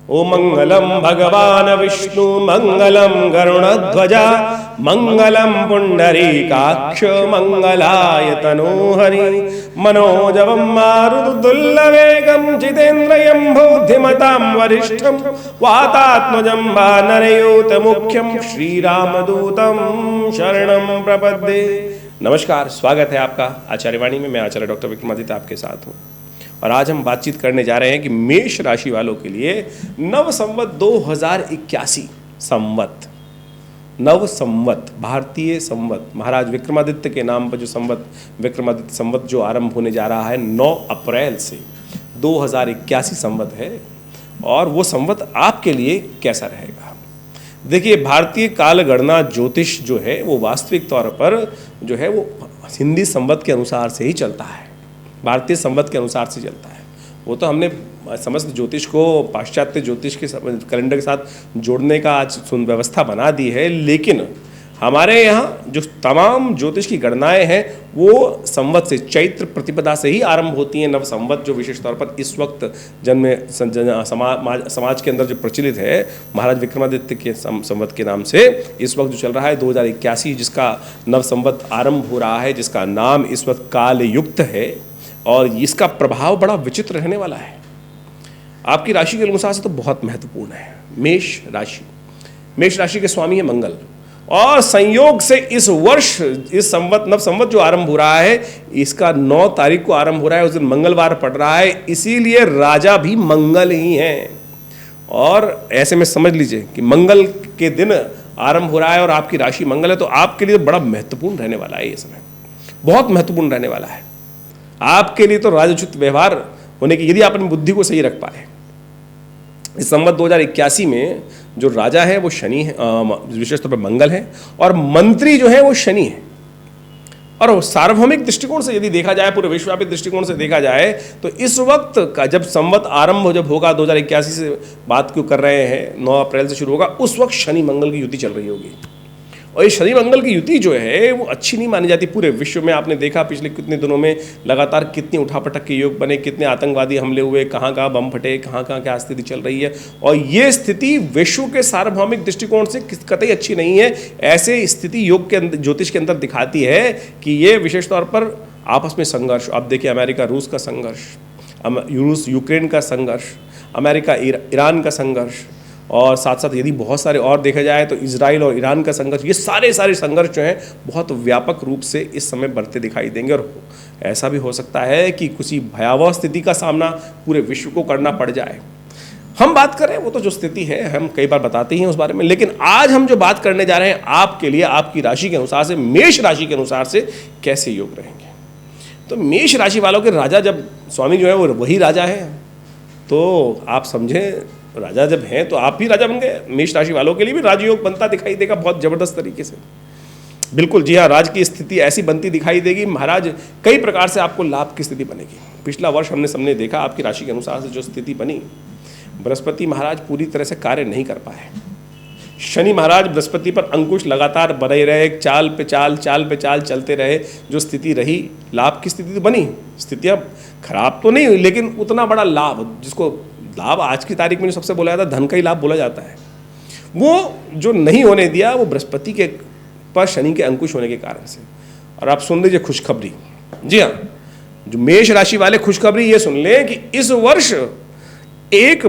ओ मंगलम भगवान विष्णु मंगलम गरुणध्वजा मंगलम पुंडरीकाक्ष मंगलाय तनोहरि मनोजवं मारुतुल्लवेगं जितेन्द्रियं बुद्धिमतां वरिष्ठं वातात्मजं वानरयूत मुख्यं श्रीरामदूतं शरणं प्रपद्ये। नमस्कार, स्वागत है आपका आचार्यवाणी में। मैं आचार्य डॉक्टर विक्रमादित्य आपके साथ हूँ और आज हम बातचीत करने जा रहे हैं कि मेष राशि वालों के लिए नव संवत 2081 संवत, नव संवत, भारतीय संवत, महाराज विक्रमादित्य के नाम पर जो संवत, विक्रमादित्य संवत जो आरंभ होने जा रहा है 9 अप्रैल से 2081 संवत है। और वो संवत आपके लिए कैसा रहेगा? देखिए, भारतीय काल गणना ज्योतिष जो है वो वास्तविक तौर पर जो है वो हिंदी संवत के अनुसार से ही चलता है, भारतीय संवत के अनुसार से चलता है। वो तो हमने समस्त ज्योतिष को पाश्चात्य ज्योतिष के कैलेंडर के साथ जोड़ने का आज व्यवस्था बना दी है, लेकिन हमारे यहाँ जो तमाम ज्योतिष की गणनाएं हैं वो संवत से, चैत्र प्रतिपदा से ही आरंभ होती हैं। नव संवत जो विशेष तौर पर इस वक्त समाज के अंदर जो प्रचलित है महाराज विक्रमादित्य के संवत के नाम से, इस वक्त जो चल रहा है 2081 जिसका नव संवत आरंभ हो रहा है, जिसका नाम इस वक्त काल युक्त है और इसका प्रभाव बड़ा विचित्र रहने वाला है। आपकी राशि के अनुसार से तो बहुत महत्वपूर्ण है। मेष राशि, मेष राशि के स्वामी है मंगल और संयोग से इस वर्ष इस संवत, नव संवत जो आरंभ हो रहा है इसका 9 तारीख को आरंभ हो रहा है, उस दिन मंगलवार पड़ रहा है, इसीलिए राजा भी मंगल ही हैं। और ऐसे में समझ लीजिए कि मंगल के दिन आरंभ हो रहा है और आपकी राशि मंगल है, तो आपके लिए बड़ा महत्वपूर्ण रहने वाला है। ये समय बहुत महत्वपूर्ण रहने वाला है आपके लिए। तो राजोचित व्यवहार होने की, यदि आप अपनी बुद्धि को सही रख पाए, इस संवत 2081 में जो राजा है वो शनि है, विशेष तौर पर मंगल है, और मंत्री जो है वो शनि है। और सार्वभौमिक दृष्टिकोण से यदि देखा जाए, पूरे विश्वव्यापी दृष्टिकोण से देखा जाए, तो इस वक्त का जब संवत आरंभ जब होगा 2081 से बात क्यों कर रहे हैं, 9 अप्रैल से शुरू होगा, उस वक्त शनि मंगल की युति चल रही होगी। और ये शनि मंगल की युति जो है वो अच्छी नहीं मानी जाती पूरे विश्व में। आपने देखा पिछले कितने दिनों में लगातार कितनी उठापटक के योग बने, कितने आतंकवादी हमले हुए, कहाँ कहाँ बम फटे, कहाँ कहाँ क्या स्थिति चल रही है। और ये स्थिति विश्व के सार्वभौमिक दृष्टिकोण से कतई अच्छी नहीं है। ऐसे स्थिति योग के अंदर, ज्योतिष के अंदर दिखाती है कि ये विशेष तौर पर आपस में संघर्ष, आप देखिए अमेरिका रूस का संघर्ष, रूस यूक्रेन का संघर्ष, अमेरिका ईरान का संघर्ष, और साथ साथ यदि बहुत सारे और देखा जाए तो इजराइल और ईरान का संघर्ष, ये सारे संघर्ष जो हैं बहुत व्यापक रूप से इस समय बढ़ते दिखाई देंगे। और ऐसा भी हो सकता है कि किसी भयावह स्थिति का सामना पूरे विश्व को करना पड़ जाए। हम बात करें वो तो जो स्थिति है हम कई बार बताते ही हैं उस बारे में, लेकिन आज हम जो बात करने जा रहे हैं आपके लिए, आपकी राशि के अनुसार से, मेष राशि के अनुसार से कैसे योग रहेंगे। तो मेष राशि वालों के राजा, जब स्वामी जो है वो वही राजा है, तो आप समझें राजा जब हैं तो आप भी राजा बन गए। मेष राशि वालों के लिए भी राजयोग बनता दिखाई देगा बहुत जबरदस्त तरीके से। बिल्कुल जी हाँ, राज की स्थिति ऐसी बनती दिखाई देगी महाराज, कई प्रकार से आपको लाभ की स्थिति बनेगी। पिछला वर्ष हमने देखा आपकी राशि के अनुसार से जो स्थिति बनी, बृहस्पति महाराज पूरी तरह से कार्य नहीं कर पाए। शनि महाराज बृहस्पति पर अंकुश लगातार बने रहे, चाल पे चाल चलते रहे। जो स्थिति रही, लाभ की स्थिति तो बनी, स्थितियाँ खराब तो नहीं हुई, लेकिन उतना बड़ा लाभ, जिसको लाभ आज की तारीख में जो सबसे बोला जाता है धन का ही लाभ बोला जाता है, वो जो नहीं होने दिया वो बृहस्पति के पर शनि के अंकुश होने के कारण से। और आप सुन लीजिए खुशखबरी, जी हाँ, जो मेष राशि वाले खुशखबरी ये सुन लें कि इस वर्ष 1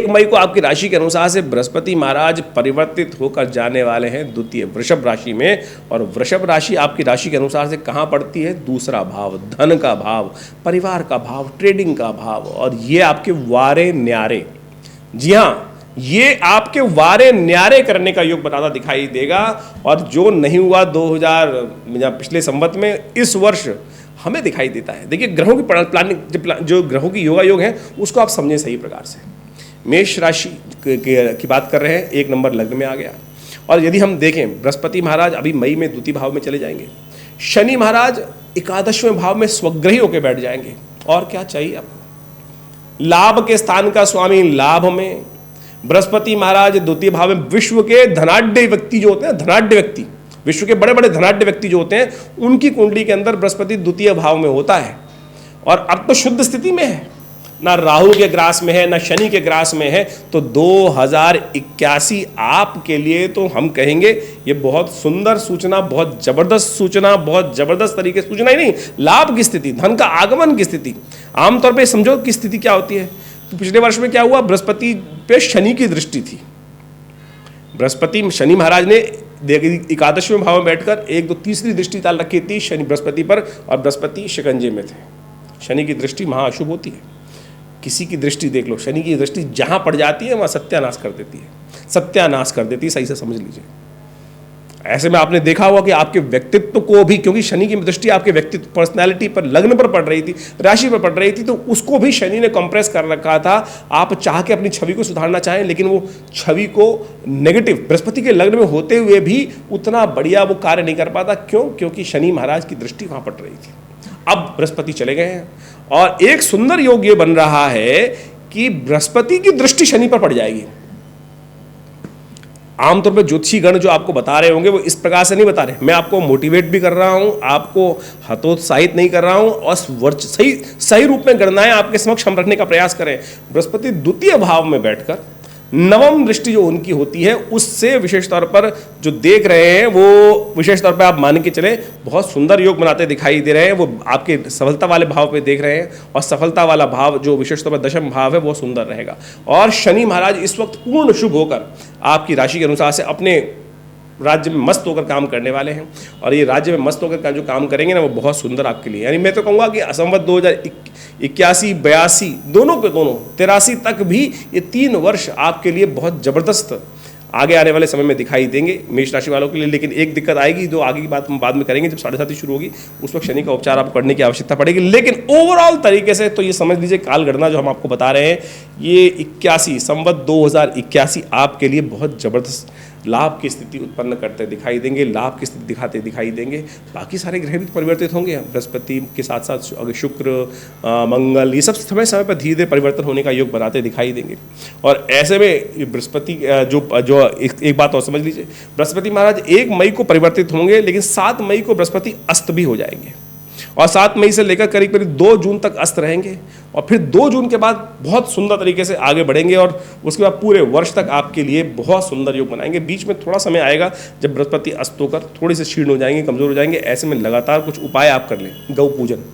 मई को आपकी राशि के अनुसार से बृहस्पति महाराज परिवर्तित होकर जाने वाले हैं द्वितीय वृषभ राशि में। और वृषभ राशि आपकी राशि के अनुसार से कहाँ पड़ती है? दूसरा भाव, धन का भाव, परिवार का भाव, ट्रेडिंग का भाव। और ये आपके वारे न्यारे, जी हाँ, ये आपके वारे न्यारे करने का योग बताता दिखाई देगा। और जो नहीं हुआ 2000 पिछले संवत में, इस वर्ष हमें दिखाई देता है। देखिए ग्रहों की प्लानिंग, जो ग्रहों की योगा योग है उसको आप समझें सही प्रकार से। मेष राशि की बात कर रहे हैं, 1 नंबर लग्न में आ गया। और यदि हम देखें, बृहस्पति महाराज अभी मई में द्वितीय भाव में चले जाएंगे, शनि महाराज 11वें भाव में स्वग्रही होकर बैठ जाएंगे। और क्या चाहिए आपको? लाभ के स्थान का स्वामी लाभ में, बृहस्पति महाराज द्वितीय भाव में, विश्व के धनाढ्य व्यक्ति जो होते हैं, धनाढ्य व्यक्ति, विश्व के बड़े बड़े धनाढ्य व्यक्ति जो होते हैं, उनकी कुंडली के अंदर बृहस्पति द्वितीय भाव में होता है। और अब तो शुद्ध स्थिति में है, ना राहु के ग्रास में है, ना शनि के ग्रास में है, तो 2081 आपके लिए तो हम कहेंगे ये बहुत सुंदर सूचना, बहुत जबरदस्त सूचना, बहुत जबरदस्त तरीके से सूचना ही नहीं, लाभ की स्थिति, धन का आगमन की स्थिति। आमतौर पे समझो कि स्थिति क्या होती है। तो पिछले वर्ष में क्या हुआ, बृहस्पति पे शनि की दृष्टि थी। बृहस्पति, शनि महाराज ने एकादशवें भाव में बैठकर 1 2 तीसरी दृष्टि डाल रखी थी शनि बृहस्पति पर, और बृहस्पति शिकंजे में थे। शनि की दृष्टि महाअशुभ होती है। किसी की दृष्टि देख लो, शनि की दृष्टि जहां पड़ जाती है वहां सत्यानाश कर देती है, सत्यानाश कर देती है, सही से समझ लीजिए। ऐसे में आपने देखा होगा कि आपके व्यक्तित्व को भी, क्योंकि शनि की दृष्टि आपके व्यक्तित्व, पर्सनैलिटी पर, लग्न पर पड़ रही थी, राशि पर पड़ रही थी, तो उसको भी शनि ने कंप्रेस कर रखा था। आप चाह के अपनी छवि को सुधारना चाहें, लेकिन वो छवि को नेगेटिव, बृहस्पति के लग्न में होते हुए भी उतना बढ़िया वो कार्य नहीं कर पाता। क्यों? क्योंकि शनि महाराज की दृष्टि वहां पड़ रही थी। अब बृहस्पति चले गए हैं और एक सुंदर योग ये बन रहा है कि बृहस्पति की दृष्टि शनि पर पड़ जाएगी। आमतौर पर ज्योतिषी गण जो आपको बता रहे होंगे वो इस प्रकार से नहीं बता रहे। मैं आपको मोटिवेट भी कर रहा हूं, आपको हतोत्साहित नहीं कर रहा हूं, और सही रूप में गणनाएं आपके समक्ष हम रखने का प्रयास करें। बृहस्पति द्वितीय भाव में बैठकर नवम दृष्टि जो उनकी होती है, उससे विशेष तौर पर जो देख रहे हैं वो विशेष तौर पर आप मान के चले बहुत सुंदर योग बनाते दिखाई दे रहे हैं। वो आपके सफलता वाले भाव पे देख रहे हैं, और सफलता वाला भाव जो विशेष तौर पर दशम भाव है वो सुंदर रहेगा। और शनि महाराज इस वक्त पूर्ण शुभ होकर आपकी राशि के अनुसार से अपने राज्य में मस्त होकर काम करने वाले हैं, और ये राज्य में मस्त होकर जो काम करेंगे ना वो बहुत सुंदर आपके लिए। यानी मैं तो कहूँगा कि संवत 2081, 82 दोनों के दोनों 83 तक भी ये 3 वर्ष आपके लिए बहुत जबरदस्त आगे आने वाले समय में दिखाई देंगे मेष राशि वालों के लिए। लेकिन एक दिक्कत आएगी, जो आगे की बात हम बाद में करेंगे, जब 7:30 शुरू होगी उस वक्त शनि का उपचार आपको करने की आवश्यकता पड़ेगी। लेकिन ओवरऑल तरीके से तो ये समझ लीजिए काल गणना जो हम आपको बता रहे हैं, ये 81 संवत 2081 आपके लिए बहुत जबरदस्त लाभ की स्थिति उत्पन्न करते दिखाई देंगे, लाभ की स्थिति दिखाते दिखाई देंगे। बाकी सारे ग्रह भी परिवर्तित होंगे, बृहस्पति के साथ साथ शुक्र, मंगल, ये सब समय समय पर धीरे धीरे परिवर्तन होने का योग बनाते दिखाई देंगे। और ऐसे में बृहस्पति जो एक बात और समझ लीजिए, बृहस्पति महाराज 1 मई को परिवर्तित होंगे, लेकिन 7 मई को बृहस्पति अस्त भी हो जाएंगे, और 7 मई से लेकर करीब करीब 2 जून तक अस्त रहेंगे, और फिर 2 जून के बाद बहुत सुंदर तरीके से आगे बढ़ेंगे, और उसके बाद पूरे वर्ष तक आपके लिए बहुत सुंदर योग बनाएंगे। बीच में थोड़ा समय आएगा जब बृहस्पति अस्त होकर थोड़ी सी क्षीण हो जाएंगे, कमजोर हो जाएंगे। ऐसे में लगातार कुछ उपाय आप कर लें। गौ पूजन,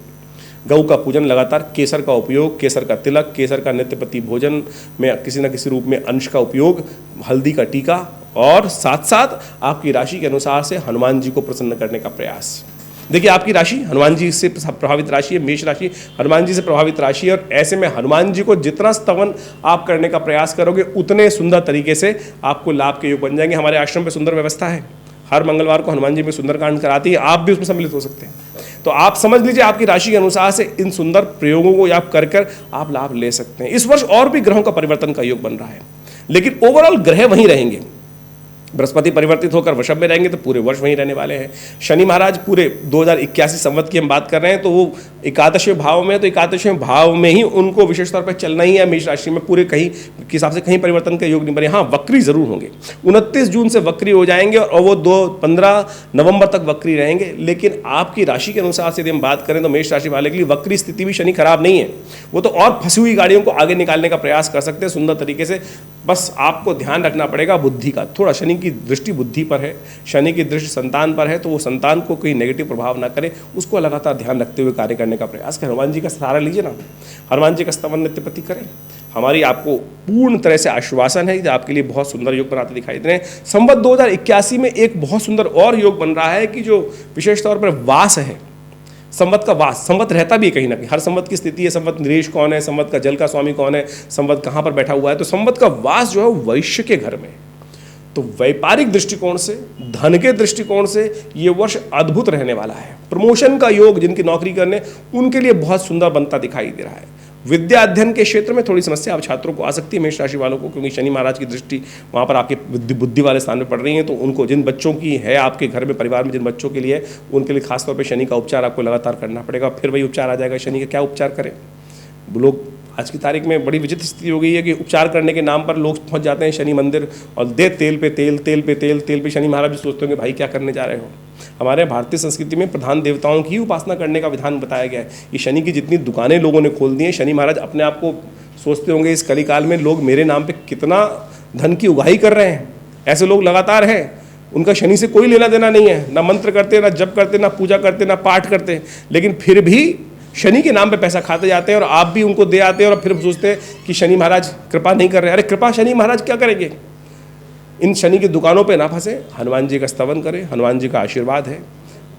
गऊ का पूजन लगातार, केसर का उपयोग, केसर का तिलक, केसर का नित्यप्रति भोजन में किसी न किसी रूप में अंश का उपयोग, हल्दी का टीका, और साथ साथ आपकी राशि के अनुसार से हनुमान जी को प्रसन्न करने का प्रयास। देखिए आपकी राशि हनुमान जी से प्रभावित राशि है, मेष राशि हनुमान जी से प्रभावित राशि है, और ऐसे में हनुमान जी को जितना स्तवन आप करने का प्रयास करोगे उतने सुंदर तरीके से आपको लाभ के योग बन जाएंगे। हमारे आश्रम पे सुंदर व्यवस्था है, हर मंगलवार को हनुमान जी में सुंदरकांड कराती है, आप भी उसमें सम्मिलित हो सकते हैं। तो आप समझ लीजिए आपकी राशि के अनुसार से इन सुंदर प्रयोगों को आप कर आप लाभ ले सकते हैं। इस वर्ष और भी ग्रहों का परिवर्तन का योग बन रहा है, लेकिन ओवरऑल ग्रह वहीं रहेंगे। बृहस्पति परिवर्तित होकर वृषभ में रहेंगे तो पूरे वर्ष वहीं रहने वाले हैं। शनि महाराज पूरे 2081 संवत की हम बात कर रहे हैं, तो वो एकादशवें भाव में, तो एकादशवें भाव में ही उनको विशेष तौर पर चलना ही है। मेष राशि में पूरे कहीं के हिसाब से कहीं परिवर्तन का योग नहीं बने। हाँ, वक्री जरूर होंगे, 29 जून से वक्री हो जाएंगे और वो 15 नवंबर तक वक्री रहेंगे। लेकिन आपकी राशि के अनुसार से यदि हम बात करें तो मेष राशि वाले के लिए वक्री स्थिति भी शनि खराब नहीं है, वो तो और फंसी हुई गाड़ियों को आगे निकालने का प्रयास कर सकते हैं सुंदर तरीके से। बस आपको ध्यान रखना पड़ेगा बुद्धि का, थोड़ा शनि की दृष्टि बुद्धि पर है, शनि की दृष्टि संतान पर है, तो वो संतान को कोई नेगेटिव प्रभाव ना करे, उसको लगातार ध्यान रखते हुए कार्य करने का प्रयास करें। हनुमान जी का सहारा लीजिए ना, हनुमान जी का स्तवन नित्य प्रति करें। हमारी आपको पूर्ण तरह से आश्वासन है कि आपके लिए बहुत सुंदर योग बनाते दिखाई दे रहे हैं। संवत 2081 में एक बहुत सुंदर और योग बन रहा है कि जो विशेष तौर पर वास है, संवत का वास, संवत रहता भी है कहीं ना कहीं, हर संवत की स्थिति है, संवत निरेश कौन है, संवत का जल का स्वामी कौन है, संवत कहाँ पर बैठा हुआ है, तो संवत का वास जो है वैश्य के घर में। तो व्यापारिक दृष्टिकोण से, धन के दृष्टिकोण से ये वर्ष अद्भुत रहने वाला है। प्रमोशन का योग जिनकी नौकरी करने उनके लिए बहुत सुंदर बनता दिखाई दे रहा है। विद्या अध्ययन के क्षेत्र में थोड़ी समस्या अब छात्रों को आ सकती है मेष राशि वालों को, क्योंकि शनि महाराज की दृष्टि वहाँ पर आपके बुद्धि वाले स्थान में पड़ रही है। तो उनको, जिन बच्चों की है आपके घर में, परिवार में जिन बच्चों के लिए, उनके लिए खासतौर पर शनि का उपचार आपको लगातार करना पड़ेगा। फिर वही उपचार आ जाएगा शनि का, क्या उपचार करें। लोग आज की तारीख में बड़ी विचित्र स्थिति हो गई है कि उपचार करने के नाम पर लोग पहुंच जाते हैं शनि मंदिर और दे तेल पे तेल, तेल पे तेल, तेल पे शनि। महाराज भी सोचते होंगे भाई क्या करने जा रहे हो। हमारे भारतीय संस्कृति में प्रधान देवताओं की उपासना करने का विधान बताया गया है। ये शनि की जितनी दुकानें लोगों ने खोल दी हैं, शनि महाराज अपने आप को सोचते होंगे इस कलिकाल में लोग मेरे नाम पे कितना धन की उगाही कर रहे हैं। ऐसे लोग लगातार हैं, उनका शनि से कोई लेना देना नहीं है, ना मंत्र करते, ना जप करते, ना पूजा करते, ना पाठ करते, लेकिन फिर भी शनि के नाम पे पैसा खाते जाते हैं और आप भी उनको दे आते हैं और फिर सोचते हैं कि शनि महाराज कृपा नहीं कर रहे। अरे कृपा शनि महाराज क्या करेंगे। इन शनि की दुकानों पे ना फंसे, हनुमान जी का स्तवन करें, हनुमान जी का आशीर्वाद है।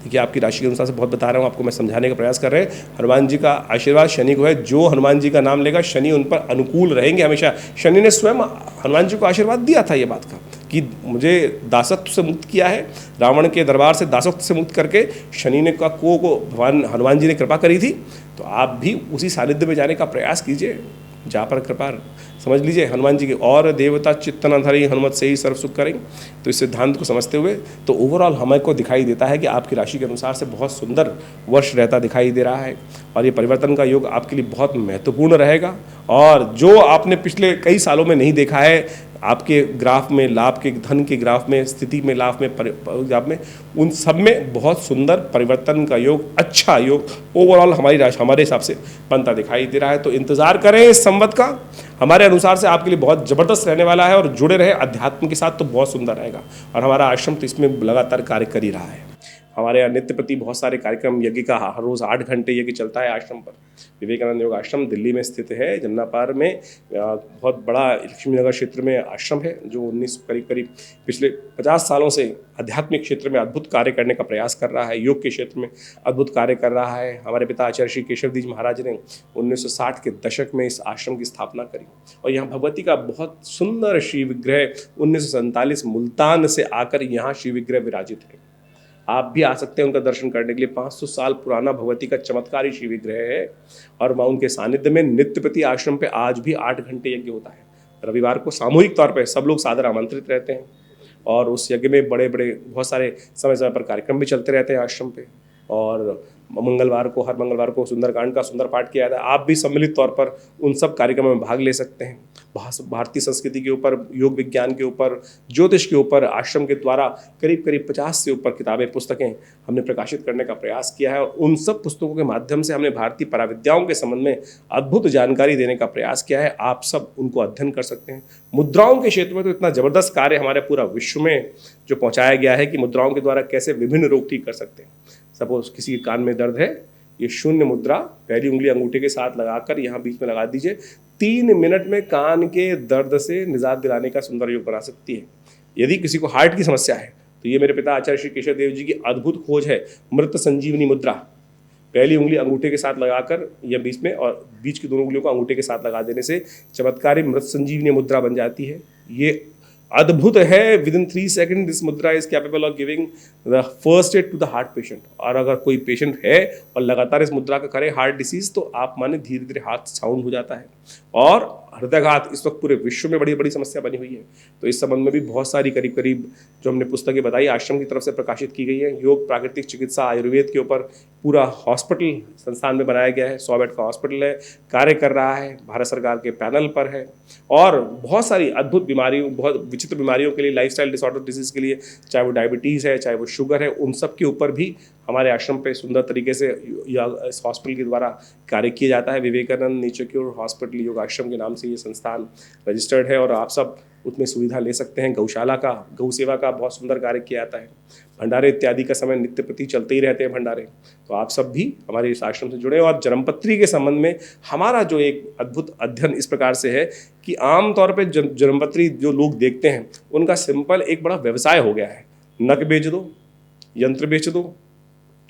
देखिए आपकी राशि के अनुसार से बहुत बता रहा हूँ आपको, मैं समझाने का प्रयास कर रहे हैं। हनुमान जी का आशीर्वाद शनि को है, जो हनुमान जी का नाम लेगा शनि उन पर अनुकूल रहेंगे हमेशा। शनि ने स्वयं हनुमान जी को आशीर्वाद दिया था ये बात का कि मुझे दासत्व से मुक्त किया है, रावण के दरबार से दासत्व से मुक्त करके शनि ने को भगवान हनुमान जी ने कृपा करी थी। तो आप भी उसी सानिध्य में जाने का प्रयास कीजिए जहाँ पर कृपा समझ लीजिए हनुमान जी के। और देवता चित्तनाधारी हनुमत से ही सर्व सुख करेंगे। तो इस सिद्धांत को समझते हुए तो ओवरऑल हमें को दिखाई देता है कि आपकी राशि के अनुसार से बहुत सुंदर वर्ष रहता दिखाई दे रहा है और ये परिवर्तन का योग आपके लिए बहुत महत्वपूर्ण रहेगा। और जो आपने पिछले कई सालों में नहीं देखा है आपके ग्राफ में, लाभ के धन के ग्राफ में, स्थिति में, लाभ में, ग्राफ में, उन सब में बहुत सुंदर परिवर्तन का योग, अच्छा योग ओवरऑल हमारी राशि हमारे हिसाब से बनता दिखाई दे रहा है। तो इंतजार करें इस संवत का, हमारे अनुसार से आपके लिए बहुत जबरदस्त रहने वाला है और जुड़े रहे अध्यात्म के साथ तो बहुत सुंदर रहेगा। और हमारा आश्रम तो इसमें लगातार कार्य कर ही रहा है। हमारे यहाँ नित्य प्रति बहुत सारे कार्यक्रम, यज्ञ का हर रोज़ 8 घंटे यज्ञ चलता है आश्रम पर। विवेकानंद योग आश्रम दिल्ली में स्थित है, जमुना पार में बहुत बड़ा लक्ष्मी नगर क्षेत्र में आश्रम है जो 19 करीब पिछले 50 सालों से आध्यात्मिक क्षेत्र में अद्भुत कार्य करने का प्रयास कर रहा है, योग के क्षेत्र में अद्भुत कार्य कर रहा है। हमारे पिता आचार्य श्री केशवदीज महाराज ने 1960 के दशक में इस आश्रम की स्थापना करी और यहाँ भगवती का बहुत सुंदर श्री विग्रह 1947 मुल्तान से आकर यहाँ श्री विग्रह विराजित है। आप भी आ सकते हैं उनका दर्शन करने के लिए। 500 साल पुराना भगवती का चमत्कारी शिव विग्रह है और वहाँ उनके सानिध्य में नित्य प्रति आश्रम पे आज भी 8 घंटे यज्ञ होता है। रविवार को सामूहिक तौर पे सब लोग सादर आमंत्रित रहते हैं और उस यज्ञ में बड़े बड़े बहुत सारे समय समय पर कार्यक्रम भी चलते रहते हैं आश्रम पे। और मंगलवार को, हर मंगलवार को सुंदरकांड का सुंदर पाठ किया जाता है। आप भी सम्मिलित तौर पर उन सब कार्यक्रमों में भाग ले सकते हैं। भारतीय संस्कृति के ऊपर, योग विज्ञान के ऊपर, ज्योतिष के ऊपर आश्रम के द्वारा करीब 50 से ऊपर किताबें, पुस्तकें हमने प्रकाशित करने का प्रयास किया है और उन सब पुस्तकों के माध्यम से हमने भारतीय पराविद्याओं के संबंध में अद्भुत जानकारी देने का प्रयास किया है। आप सब उनको अध्ययन कर सकते हैं। मुद्राओं के क्षेत्र में तो इतना जबरदस्त कार्य हमारे पूरा विश्व में जो पहुँचाया गया है कि मुद्राओं के द्वारा कैसे विभिन्न रोग ठीक कर सकते हैं। सपोज किसी के कान में दर्द है, ये शून्य मुद्रा पहली उंगली अंगूठे के साथ लगाकर यहाँ बीच में लगा दीजिए, 3 मिनट में कान के दर्द से निजात दिलाने का सुंदर योग बना सकती है। यदि किसी को हार्ट की समस्या है तो ये मेरे पिता आचार्य श्री केशव देव जी की अद्भुत खोज है, मृत संजीवनी मुद्रा। पहली उंगली अंगूठे के साथ लगाकर या बीच में और बीच की दोनों उंगलियों को अंगूठे के साथ लगा देने से चमत्कारी मृत संजीवनी मुद्रा बन जाती है। ये अद्भुत है। विद इन 3 सेकेंड दिस मुद्रा is capable of giving the first aid to the heart patient. और अगर कोई पेशेंट है और लगातार इस मुद्रा का करे हार्ट डिसीज, तो आप माने धीरे धीरे हार्ट साउंड हो जाता है। और हृदयघात इस वक्त पूरे विश्व में बड़ी बड़ी समस्या बनी हुई है। तो इस संबंध में भी बहुत सारी करीब जो हमने पुस्तकें बताई आश्रम की तरफ से प्रकाशित की गई है। योग, प्राकृतिक चिकित्सा, आयुर्वेद के ऊपर पूरा हॉस्पिटल संस्थान में बनाया गया है। 100 बेड का हॉस्पिटल है, कार्य कर रहा है, भारत सरकार के पैनल पर है। और बहुत सारी अद्भुत बीमारियों, बहुत विचित्र बीमारियों के लिए, लाइफस्टाइल डिसऑर्डर डिजीज के लिए, चाहे वो डायबिटीज़ है, चाहे वो शुगर है, उन सब के ऊपर भी हमारे आश्रम पे सुंदर तरीके से इस हॉस्पिटल के द्वारा कार्य किया जाता है। विवेकानंद नेचर क्योर हॉस्पिटल योग आश्रम के नाम से ये संस्थान रजिस्टर्ड है और आप सब उसमें सुविधा ले सकते हैं। गौशाला का, गौ सेवा का बहुत सुंदर कार्य किया जाता है। भंडारे इत्यादि का समय नित्य प्रति चलते ही रहते हैं भंडारे। तो आप सब भी हमारे इस आश्रम से जुड़े। और जन्मपत्री के संबंध में हमारा जो एक अद्भुत अध्ययन इस प्रकार से है कि आमतौर पर जन्मपत्री जो लोग देखते हैं उनका सिंपल एक बड़ा व्यवसाय हो गया है। नक बेच दो, यंत्र बेच दो,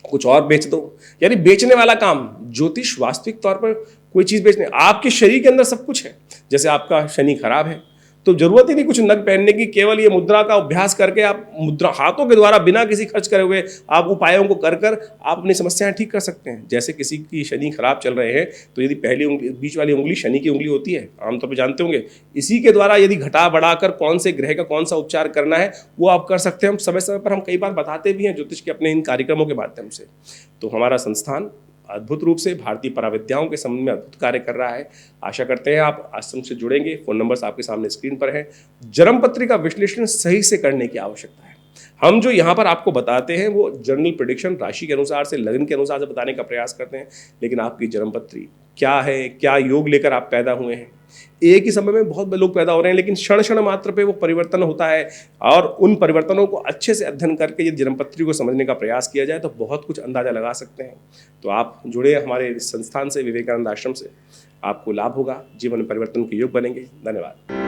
कुछ और बेच दो, यानी बेचने वाला काम। ज्योतिष वास्तविक तौर पर कोई चीज बेचने, आपके शरीर के अंदर सब कुछ है। जैसे आपका शनि खराब है तो जरूरत ही नहीं कुछ नग पहनने की, केवल ये मुद्रा का अभ्यास करके आप मुद्रा हाथों के द्वारा बिना किसी खर्च करे हुए आप उपायों को कर आप अपनी समस्याएं ठीक कर सकते हैं। जैसे किसी की शनि खराब चल रहे हैं तो यदि पहली उंगली, बीच वाली उंगली शनि की उंगली होती है, आमतौर पर जानते होंगे, इसी के द्वारा यदि घटा बढ़ाकर कौन से ग्रह का कौन सा उपचार करना है वो आप कर सकते हैं। हम समय समय पर हम कई बार बताते भी हैं ज्योतिष के अपने इन कार्यक्रमों के माध्यम से। तो हमारा संस्थान अद्भुत रूप से भारतीय पराविद्याओं के संबंध में अद्भुत कार्य कर रहा है। आशा करते हैं आप आश्रम से जुड़ेंगे। फ़ोन नंबर्स आपके सामने स्क्रीन पर हैं। जन्म पत्री का विश्लेषण सही से करने की आवश्यकता है। हम जो यहाँ पर आपको बताते हैं वो जनरल प्रेडिक्शन राशि के अनुसार से, लग्न के अनुसार से बताने का प्रयास करते हैं, लेकिन आपकी जन्म पत्री क्या है, क्या योग लेकर आप पैदा हुए हैं। एक ही समय में बहुत लोग पैदा हो रहे हैं, लेकिन क्षण क्षण मात्र पे वो परिवर्तन होता है, और उन परिवर्तनों को अच्छे से अध्ययन करके यदि जन्म पत्री को समझने का प्रयास किया जाए तो बहुत कुछ अंदाजा लगा सकते हैं। तो आप जुड़े हमारे संस्थान से, विवेकानंद आश्रम से, आपको लाभ होगा, जीवन में परिवर्तन के योग बनेंगे। धन्यवाद।